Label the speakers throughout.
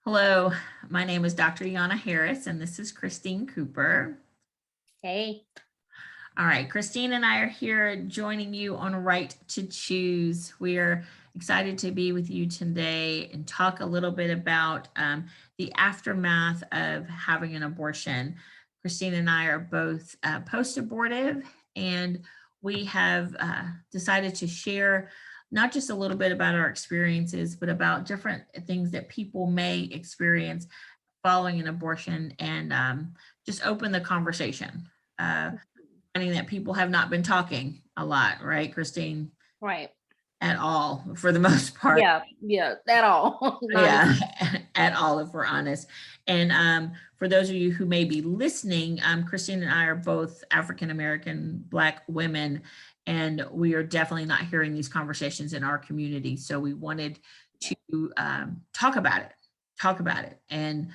Speaker 1: Hello, my name is Dr. Yana Harris, and this is Christine Cooper.
Speaker 2: Hey.
Speaker 1: All right, Christine and I are here joining you on Right to Choose. We are excited to be with you today and talk a little bit about the aftermath of having an abortion. Christine and I are both post-abortive, and we have decided to share not just a little bit about our experiences, but about different things that people may experience following an abortion and just open the conversation. Finding that people have not been talking a lot, right, Christine?
Speaker 2: Right.
Speaker 1: At all, for the most part.
Speaker 2: Yeah, at all.
Speaker 1: Yeah,
Speaker 2: Honestly.
Speaker 1: at all, if we're honest. And for those of you who may be listening, Christine and I are both African American Black women, and we are definitely not hearing these conversations in our community. So we wanted to talk about it, And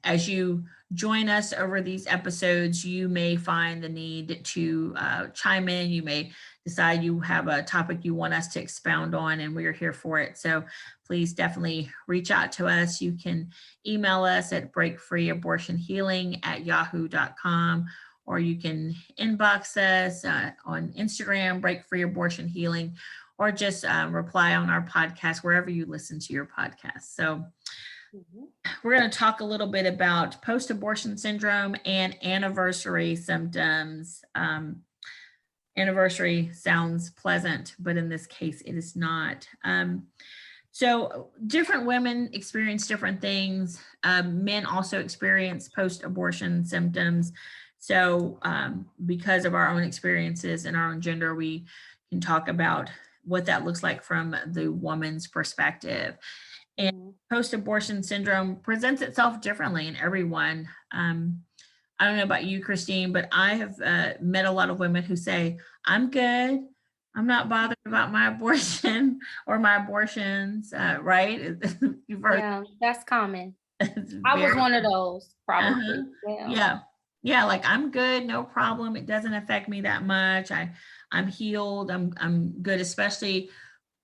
Speaker 1: as you join us over these episodes, you may find the need to chime in. You may decide you have a topic you want us to expound on, and we are here for it. So please definitely reach out to us. You can email us at breakfreeabortionhealing@yahoo.com, or you can inbox us on Instagram, breakfreeabortionhealing, or just reply on our podcast, wherever you listen to your podcast. So we're going to talk a little bit about post-abortion syndrome and anniversary symptoms. Anniversary sounds pleasant, but in this case, it is not. So different women experience different things. Men also experience post-abortion symptoms. So because of our own experiences and our own gender, we can talk about what that looks like from the woman's perspective. And post-abortion syndrome presents itself differently in everyone. I don't know about you, Christine, but I have met a lot of women who say, I'm good. I'm not bothered about my abortion or my abortions, right? You've heard.
Speaker 2: Yeah, that's common.
Speaker 1: It's
Speaker 2: I was
Speaker 1: very,
Speaker 2: one of those,
Speaker 1: uh-huh.
Speaker 2: probably. Yeah.
Speaker 1: Yeah. Yeah, like I'm good, no problem. It doesn't affect me that much. I'm healed. I'm good, especially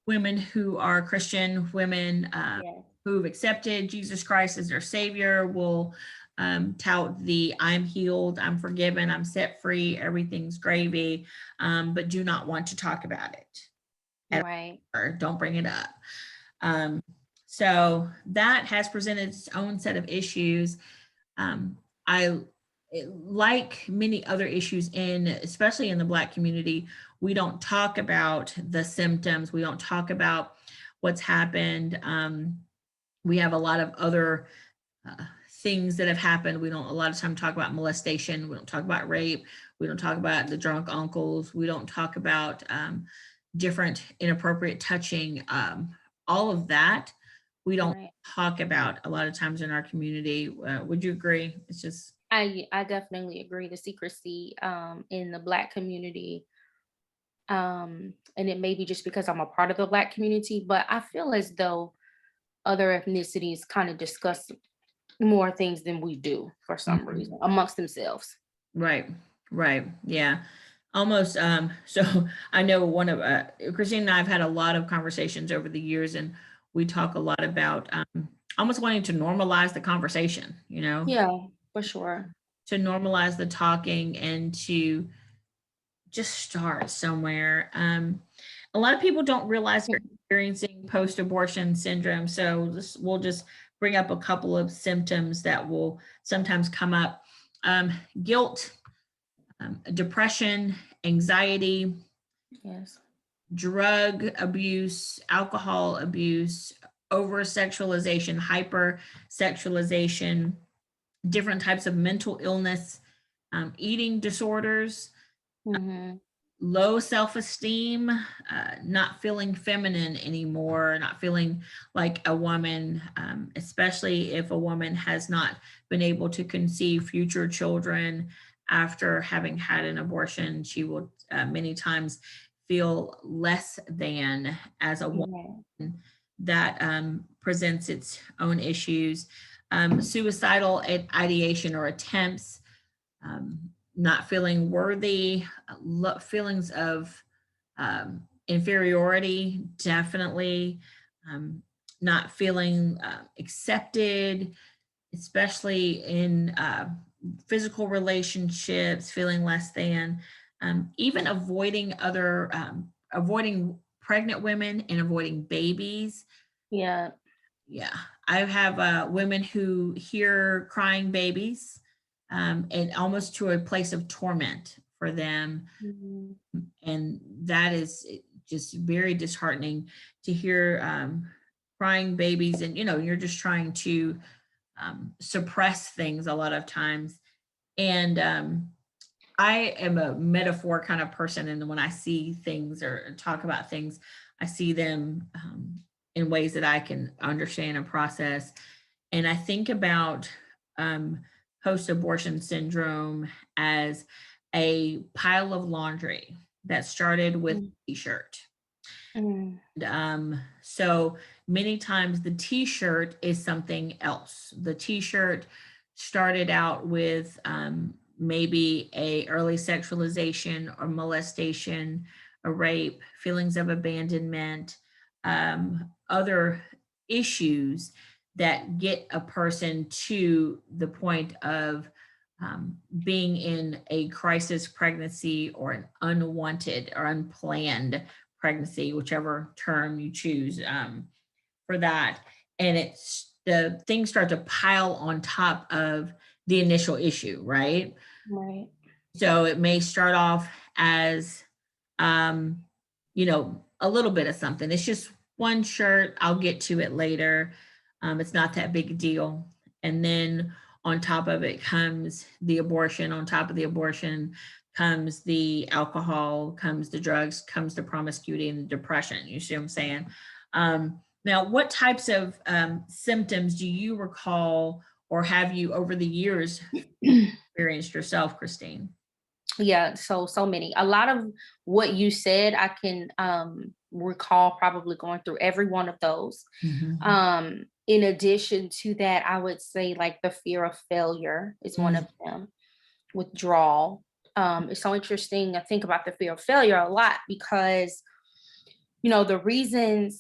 Speaker 1: women who are Christian, women
Speaker 2: Yeah.
Speaker 1: who've accepted Jesus Christ as their savior will tout the I'm healed, I'm forgiven, I'm set free, everything's gravy, but do not want to talk about it.
Speaker 2: Right.
Speaker 1: Or don't bring it up. Um, so that has presented its own set of issues. I like many other issues especially in the Black community, we don't talk about the symptoms. We don't talk about what's happened. We have a lot of other things that have happened. We don't a lot of time talk about molestation. We don't talk about rape. We don't talk about the drunk uncles. We don't talk about different inappropriate touching. All of that we don't
Speaker 2: Right.
Speaker 1: talk about a lot of times in our community. Would you agree? It's just
Speaker 2: I definitely agree. The secrecy in the Black community. And it may be just because I'm a part of the Black community, but I feel as though other ethnicities kind of discuss more things than we do for some
Speaker 1: Mhm.
Speaker 2: reason amongst themselves.
Speaker 1: Right, right, yeah. Almost. So I know one of Christine and I have had a lot of conversations over the years, and we talk a lot about almost wanting to normalize the conversation.
Speaker 2: Yeah, for sure.
Speaker 1: To normalize the talking and to just start somewhere. A lot of people don't realize they're experiencing post-abortion syndrome. So we'll just bring up a couple of symptoms that will sometimes come up. Guilt, depression, anxiety,
Speaker 2: Yes.
Speaker 1: drug abuse, alcohol abuse, over sexualization, hyper sexualization, different types of mental illness, eating disorders,
Speaker 2: Hmm.
Speaker 1: low self-esteem, not feeling feminine anymore, not feeling like a woman, especially if a woman has not been able to conceive future children after having had an abortion. She will many times feel less than as a woman.
Speaker 2: Yeah.
Speaker 1: That presents its own issues. Suicidal ideation or attempts, not feeling worthy, feelings of inferiority, definitely, not feeling accepted, especially in physical relationships, feeling less than, even avoiding pregnant women and avoiding babies.
Speaker 2: Yeah.
Speaker 1: Yeah, I have women who hear crying babies, and almost to a place of torment for them,
Speaker 2: Mhm.
Speaker 1: and that is just very disheartening to hear crying babies, and you're just trying to suppress things a lot of times. And I am a metaphor kind of person, and when I see things or talk about things, I see them in ways that I can understand and process. And I think about um, post-abortion syndrome as a pile of laundry that started with
Speaker 2: Mm,
Speaker 1: a t-shirt.
Speaker 2: mm,
Speaker 1: So many times the t-shirt is something else. The t-shirt started out with maybe a early sexualization or molestation, a rape, feelings of abandonment, other issues that get a person to the point of being in a crisis pregnancy or an unwanted or unplanned pregnancy, whichever term you choose for that. And it's the things start to pile on top of the initial issue, right?
Speaker 2: right.
Speaker 1: So it may start off as, um, a little bit of something. It's just one shirt. I'll get to it later. It's not that big a deal. And then on top of it comes the abortion. On top of the abortion comes the alcohol, comes the drugs, comes the promiscuity and the depression. You see what I'm saying? Now, what types of symptoms do you recall or have you over the years experienced yourself, Christine?
Speaker 2: Yeah, so many. A lot of what you said, I can recall probably going through every one of those.
Speaker 1: Mhm.
Speaker 2: In addition to that, I would say like the fear of failure is one
Speaker 1: Mm,
Speaker 2: of them. Withdrawal. It's so interesting. I think about the fear of failure a lot because, the reasons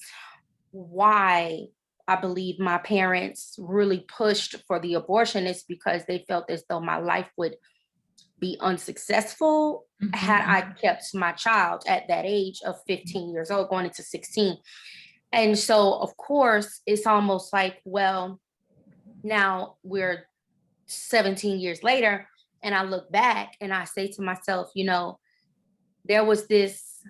Speaker 2: why I believe my parents really pushed for the abortion is because they felt as though my life would be unsuccessful had I
Speaker 1: mhm,
Speaker 2: kept my child at that age of 15 years old, going into 16. And so, of course, it's almost like, well, now we're 17 years later, and I look back and I say to myself, there was this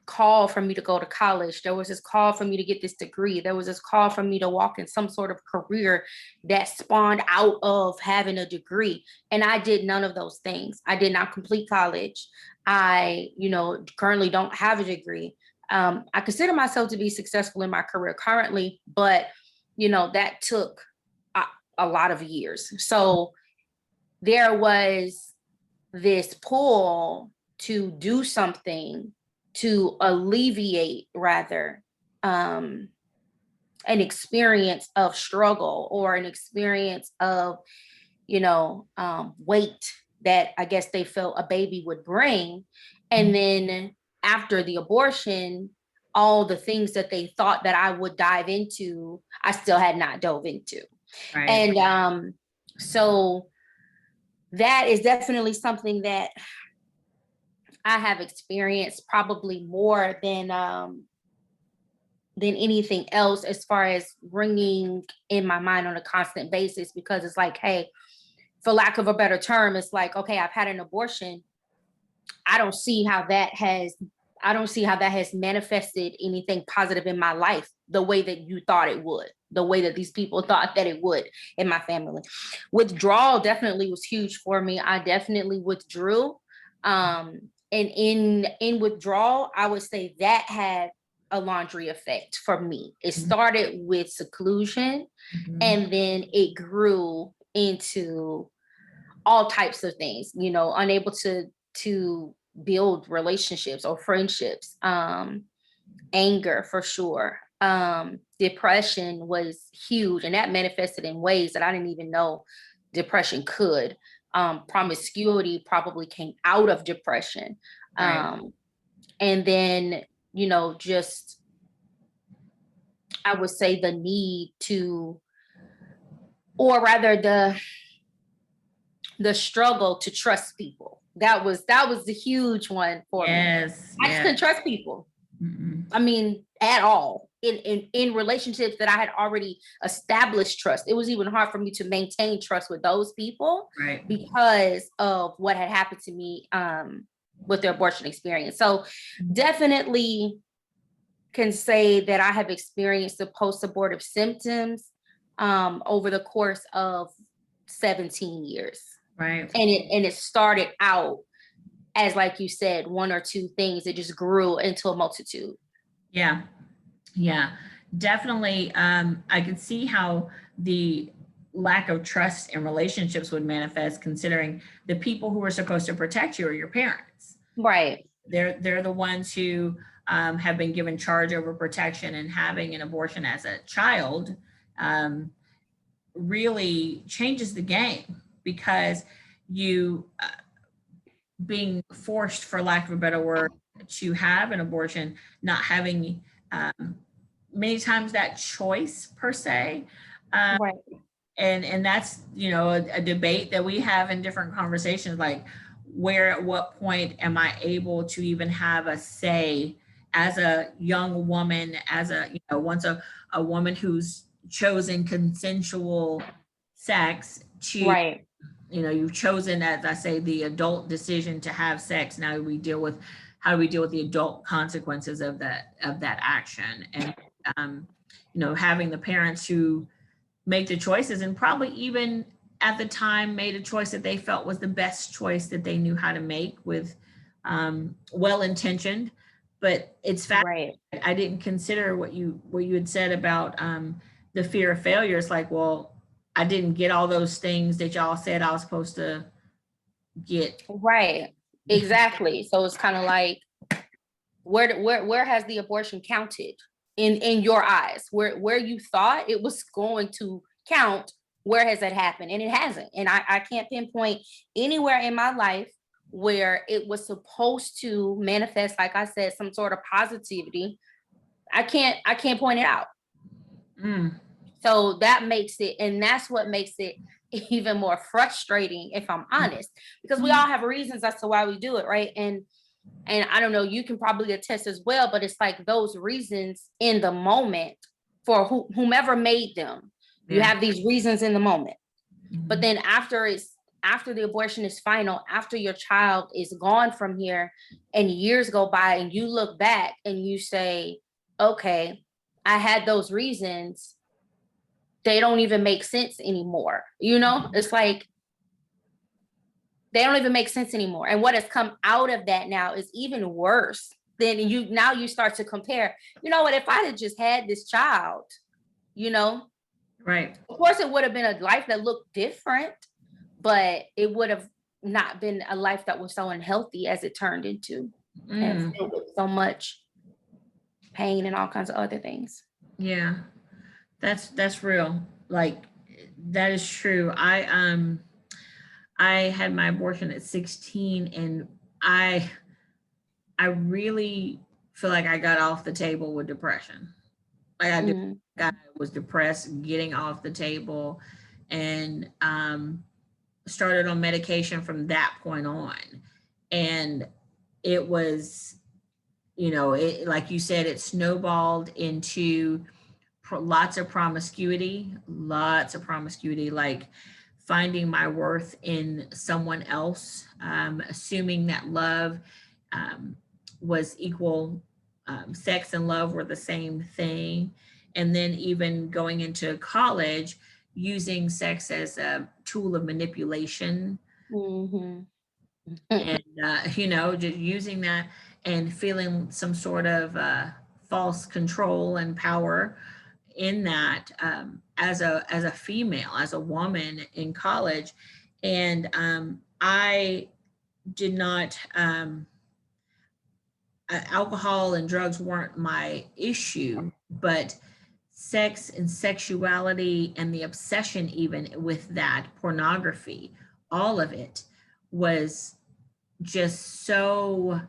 Speaker 2: call for me to go to college. There was this call for me to get this degree. There was this call for me to walk in some sort of career that spawned out of having a degree. And I did none of those things. I did not complete college. I, currently don't have a degree. I consider myself to be successful in my career currently, but, that took a, a lot of years. So there was this pull to do something to alleviate rather um an experience of struggle or an experience of weight that I guess they felt a baby would bring.
Speaker 1: mhm.
Speaker 2: And then after the abortion, all the things that they thought that I would dive into, I still had not dove into.
Speaker 1: Right.
Speaker 2: And so that is definitely something that I have experienced probably more than anything else as far as ringing in my mind on a constant basis because it's like, hey, for lack of a better term, it's like, okay, I've had an abortion. I don't see how that has I don't see how that has manifested anything positive in my life the way that you thought it would, the way that these people thought that it would in my family. Withdrawal definitely was huge for me. I definitely withdrew. And in withdrawal, I would say that had a laundry effect for me. It
Speaker 1: Mhm,
Speaker 2: started with seclusion
Speaker 1: mhm,
Speaker 2: and then it grew into all types of things, unable to build relationships or friendships, anger for sure. Depression was huge and that manifested in ways that I didn't even know depression could. Promiscuity probably came out of depression.
Speaker 1: right.
Speaker 2: Um, and then, just I would say the need to, or rather the struggle to trust people. That was the huge one for me.
Speaker 1: Yes,
Speaker 2: I just
Speaker 1: yeah.
Speaker 2: couldn't trust people.
Speaker 1: Mm-mm.
Speaker 2: I mean, at all. In relationships that I had already established trust, it was even hard for me to maintain trust with those people
Speaker 1: Right.
Speaker 2: because of what had happened to me with the abortion experience. So definitely can say that I have experienced the post-abortive symptoms over the course of 17 years.
Speaker 1: Right.
Speaker 2: And it started out as, like you said, one or two things. It just grew into a multitude.
Speaker 1: Yeah. Yeah. Definitely. I could see how the lack of trust in relationships would manifest, considering the people who are supposed to protect you are your parents.
Speaker 2: Right.
Speaker 1: They're the ones who have been given charge over protection, and having an abortion as a child um, really changes the game, because you being forced, for lack of a better word, to have an abortion, not having um, many times that choice per se.
Speaker 2: Right.
Speaker 1: And that's, a debate that we have in different conversations, like, where, at what point am I able to even have a say as a young woman, as once a woman who's chosen consensual sex to,
Speaker 2: Right.
Speaker 1: you've chosen, as I say, the adult decision to have sex. Now we deal with, how do we deal with the adult consequences of that action? And having the parents who make the choices, and probably even at the time made a choice that they felt was the best choice that they knew how to make, with well intentioned. But it's fact,
Speaker 2: Right.
Speaker 1: I didn't consider what you had said about the fear of failure. It's like, well, I didn't get all those things that y'all said I was supposed to get.
Speaker 2: Right. Exactly. So it's kind of like, where has the abortion counted in your eyes? Where you thought it was going to count, where has that happened? And it hasn't. And I can't pinpoint anywhere in my life where it was supposed to manifest, like I said, some sort of positivity. I can't point it out.
Speaker 1: Mm,
Speaker 2: So that makes it, and that's what makes it even more frustrating, if I'm honest, because we all have reasons as to why we do it, right? And I don't know, you can probably attest as well, but it's like those reasons in the moment for whomever made them. You
Speaker 1: yeah.
Speaker 2: have these reasons in the moment, but
Speaker 1: Mhm.
Speaker 2: then after the abortion is final, after your child is gone from here, and years go by, and you look back and you say, okay, I had those reasons. They don't even make sense anymore. It's like they don't even make sense anymore. And what has come out of that now is even worse. Then you start to compare, you know what, if I had just had this child, you know,
Speaker 1: Right.
Speaker 2: of course it would have been a life that looked different, but it would have not been a life that was so unhealthy as it turned into, and
Speaker 1: Mm,
Speaker 2: filled with so much pain and all kinds of other things.
Speaker 1: yeah. That's real. Like, that is true. I had my abortion at 16, and I I really feel like I got off the table with depression. Like,
Speaker 2: Mm,
Speaker 1: I was depressed getting off the table, and started on medication from that point on. And it was, like you said, it snowballed into lots of promiscuity, like finding my worth in someone else, assuming that love um, was equal, sex and love were the same thing. And then even going into college, using sex as a tool of manipulation,
Speaker 2: mhm.
Speaker 1: and just using that and feeling some sort of false control and power in that, as a female, as a woman in college. And I did not, alcohol and drugs weren't my issue, but sex and sexuality, and the obsession even with that, pornography, all of it was just so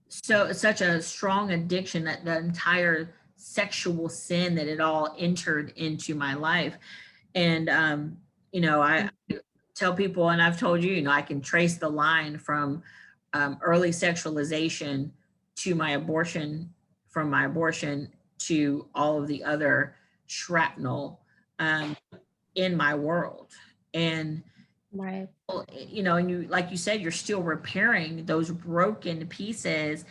Speaker 1: such a strong addiction, that the entire sexual sin that it all entered into my life. And I tell people, and I've told you, I can trace the line from early sexualization to my abortion, from my abortion to all of the other shrapnel in my world. And
Speaker 2: Right.
Speaker 1: and you, like you said, you're still repairing those broken pieces.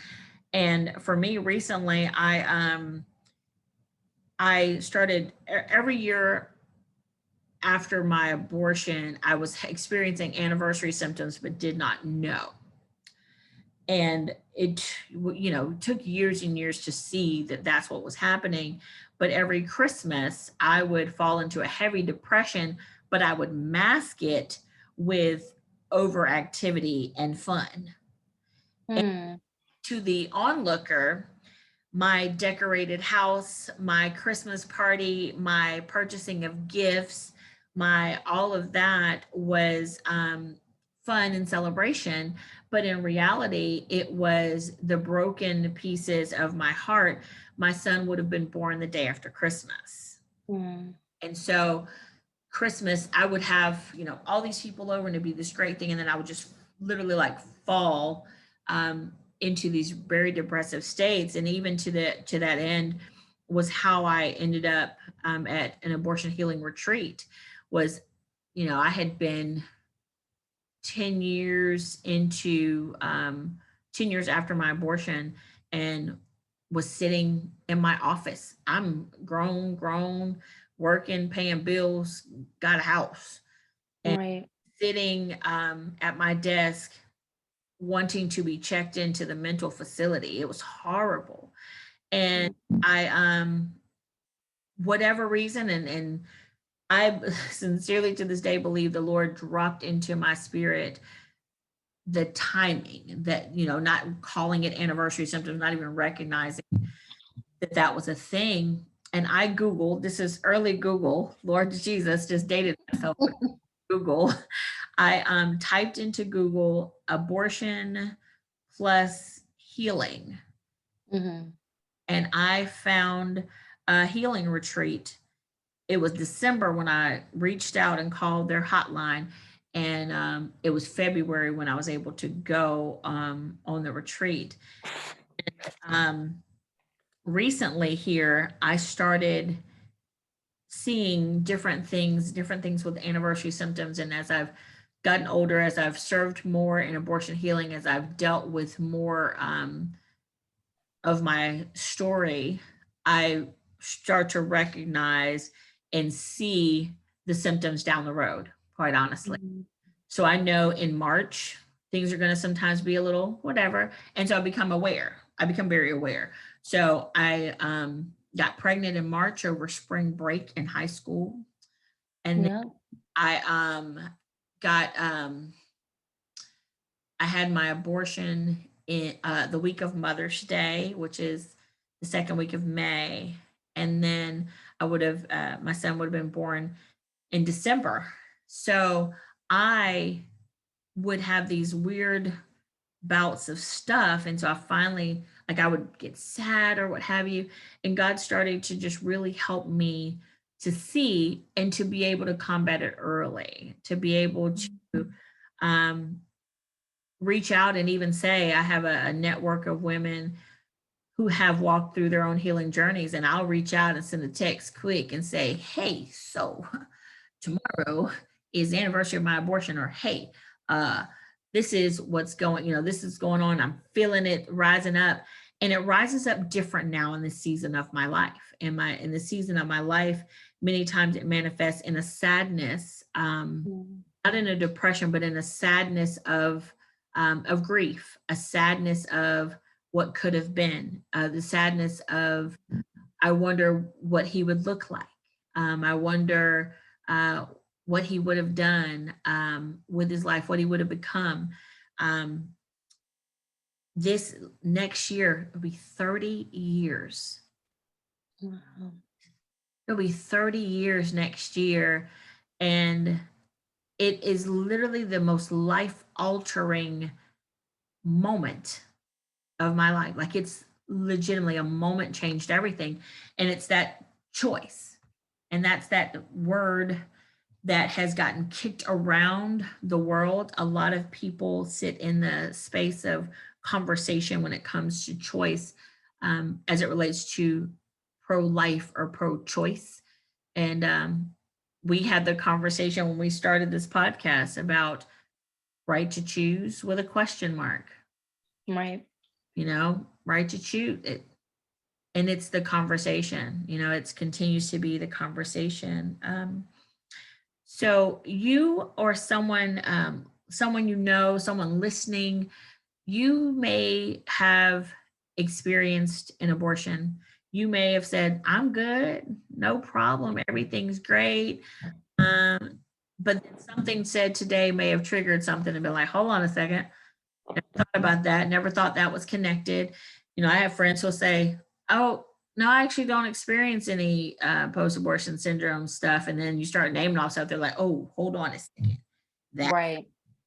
Speaker 1: And for me recently, I started every year after my abortion, I was experiencing anniversary symptoms, but did not know. And it, took years and years to see that that's what was happening. But every Christmas, I would fall into a heavy depression, but I would mask it with overactivity and fun. And
Speaker 2: Mm.
Speaker 1: to the onlooker, my decorated house, my Christmas party, my purchasing of gifts, my all of that was fun and celebration. But in reality, it was the broken pieces of my heart. My son would have been born the day after Christmas.
Speaker 2: Mm.
Speaker 1: And so Christmas, I would have, all these people over and it'd be this great thing. And then I would just literally like fall into these very depressive states. And even to that end was how I ended up at an abortion healing retreat was, I had been 10 years into 10 years after my abortion and was sitting in my office. I'm grown, working, paying bills, got a house, and
Speaker 2: Right.
Speaker 1: sitting at my desk wanting to be checked into the mental facility. It was horrible. And I whatever reason, and I sincerely to this day believe the Lord dropped into my spirit the timing that, not calling it anniversary symptoms, not even recognizing that that was a thing. And I Googled, this is early Google, Lord Jesus, just dated myself with Google. I typed into Google abortion plus healing,
Speaker 2: Mm-hmm.
Speaker 1: and I found a healing retreat. It was December when I reached out and called their hotline, and it was February when I was able to go on the retreat. Um, Recently, here, I started seeing different things with anniversary symptoms. And as I've gotten older, as I've served more in abortion healing, as I've dealt with more of my story, I start to recognize and see the symptoms down the road, quite honestly.
Speaker 2: Mm-hmm.
Speaker 1: So I know in March, things are going to sometimes be a little whatever. And so I become aware. I become very aware. So I got pregnant in March over spring break in high school. And then
Speaker 2: Yeah.
Speaker 1: I got, I had my abortion in the week of Mother's Day, which is the second week of May. And then my son would have been born in December. So I would have these weird bouts of stuff. And so I finally, like, I would get sad or what have you. And God started to just really help me to see and to be able to combat it early, to be able to um, reach out and even say, I have a network of women who have walked through their own healing journeys. And I'll reach out and send a text quick and say, hey, so tomorrow is the anniversary of my abortion, or hey, uh, this is what's going, this is going on. I'm feeling it rising up. And it rises up different now in this season of my life. In the season of my life, many times it manifests in a sadness,
Speaker 2: Mm.
Speaker 1: not in a depression, but in a sadness of grief, a sadness of what could have been, the sadness of I wonder what he would look like. I wonder what he would have done with his life, what he would have become. Um, this next year, it'll be 30 years.
Speaker 2: Wow.
Speaker 1: It'll be 30 years next year. And it is literally the most life altering moment of my life. Like it's legitimately a moment changed everything. And it's that choice. And that's that word that has gotten kicked around the world. A lot of people sit in the space of conversation when it comes to choice, as it relates to pro life or pro choice. And we had the conversation when we started this podcast about right to choose with a question mark,
Speaker 2: Right.
Speaker 1: right to choose it. And it's the conversation, it continues to be the conversation. So you or someone someone listening, you may have experienced an abortion. You may have said, "I'm good, no problem, everything's great." Um, but then something said today may have triggered something and been like, "Hold on a second, never thought about that. Never thought that was connected." I have friends who'll say, "Oh, no, I actually don't experience any post-abortion syndrome stuff." And then you start naming off stuff. They're like, "Oh, hold on a second. That,
Speaker 2: Right.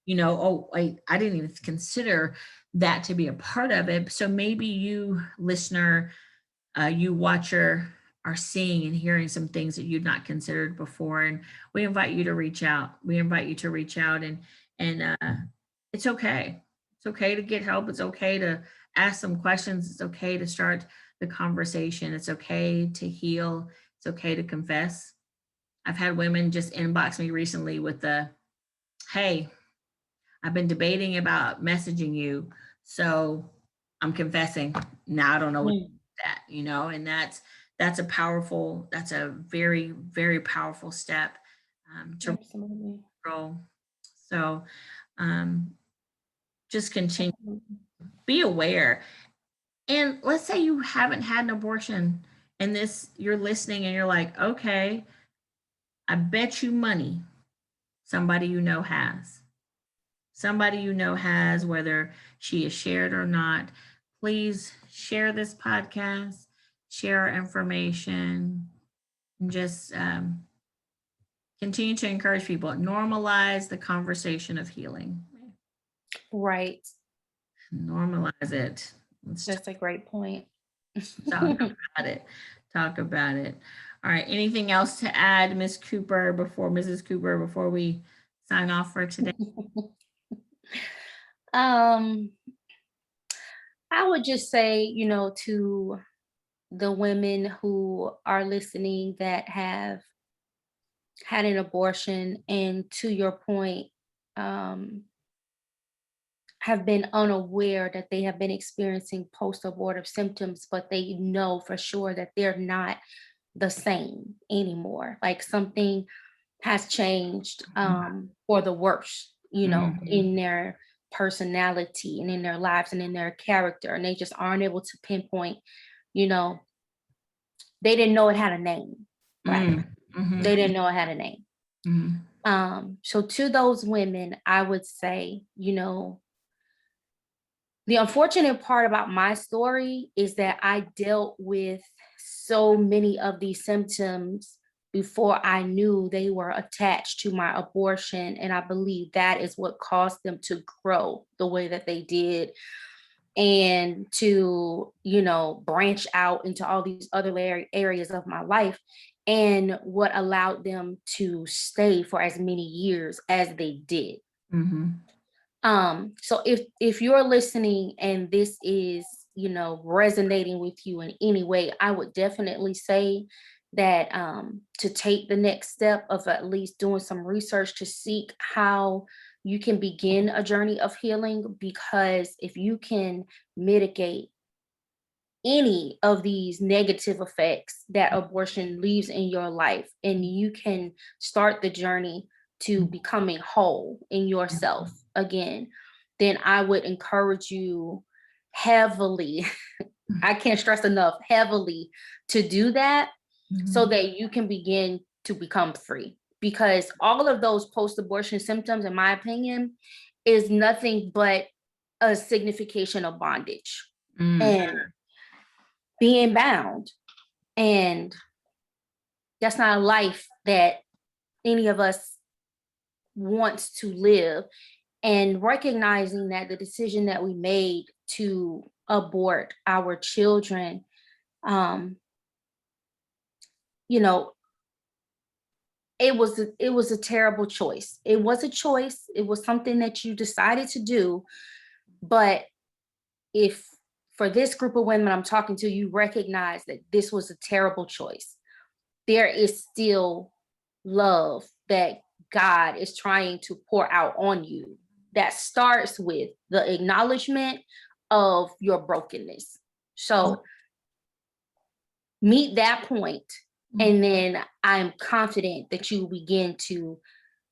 Speaker 1: oh, wait, I didn't even consider that to be a part of it." So maybe you, listener, you watcher, are seeing and hearing some things that you'd not considered before. And we invite you to reach out. We invite you to reach out, and it's okay. It's okay to get help. It's okay to ask some questions. It's okay to start the conversation. It's okay to heal. It's okay to confess. I've had women just inbox me recently with the, "Hey, I've been debating about messaging you, so I'm confessing. Now I don't know what to do
Speaker 2: Mm,
Speaker 1: with that," and that's a very, very powerful step, to
Speaker 2: absolutely.
Speaker 1: grow. So, um, just continue,
Speaker 2: Absolutely.
Speaker 1: be aware. And let's say you haven't had an abortion and you're listening and you're like, "Okay, I bet you money somebody has." Somebody has, whether she is shared or not. Please share this podcast, share our information, and just continue to encourage people. Normalize the conversation of healing.
Speaker 2: Right.
Speaker 1: Normalize it. Let's
Speaker 2: That's a great point.
Speaker 1: talk about it. Talk about it. All right. Anything else to add, Mrs. Cooper, before we sign off for today?
Speaker 2: um, I would just say, to the women who are listening that have had an abortion, and to your point, um, have been unaware that they have been experiencing post-abortive symptoms, but they know for sure that they're not the same anymore. Like something has changed for the worse,
Speaker 1: Mhm.
Speaker 2: in their personality and in their lives and in their character. And they just aren't able to pinpoint, you know, they didn't know it had a name, right?
Speaker 1: Mm. Mhm.
Speaker 2: They didn't know it had a name.
Speaker 1: Mhm.
Speaker 2: So to those women, I would say, the unfortunate part about my story is that I dealt with so many of these symptoms before I knew they were attached to my abortion. And I believe that is what caused them to grow the way that they did, and to, branch out into all these other areas of my life, and what allowed them to stay for as many years as they did.
Speaker 1: Mhm.
Speaker 2: So if you're listening and this is, resonating with you in any way, I would definitely say that to take the next step of at least doing some research to seek how you can begin a journey of healing, because if you can mitigate any of these negative effects that abortion leaves in your life, and you can start the journey to becoming whole in yourself again, then I would encourage you heavily, I can't stress enough, heavily, to do that so
Speaker 1: Mhm.
Speaker 2: that you can begin to become free. Because all of those post abortion symptoms, in my opinion, is nothing but a signification of bondage
Speaker 1: Mm.
Speaker 2: and being bound. And that's not a life that any of us wants to live. And recognizing that the decision that we made to abort our children, um, you know, it was a terrible choice. It was a choice. It was something that you decided to do. But if for this group of women I'm talking to, you recognize that this was a terrible choice, there is still love that God is trying to pour out on you. That starts with the acknowledgement of your brokenness. So meet that point, and then I'm confident that you begin to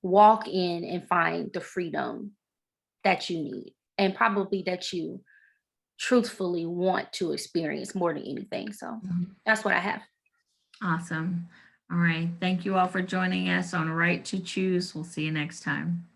Speaker 2: walk in and find the freedom that you need, and probably that you truthfully want to experience more than anything. So
Speaker 1: Mhm.
Speaker 2: that's what I have.
Speaker 1: Awesome. All right. Thank you all for joining us on Right to Choose. We'll see you next time.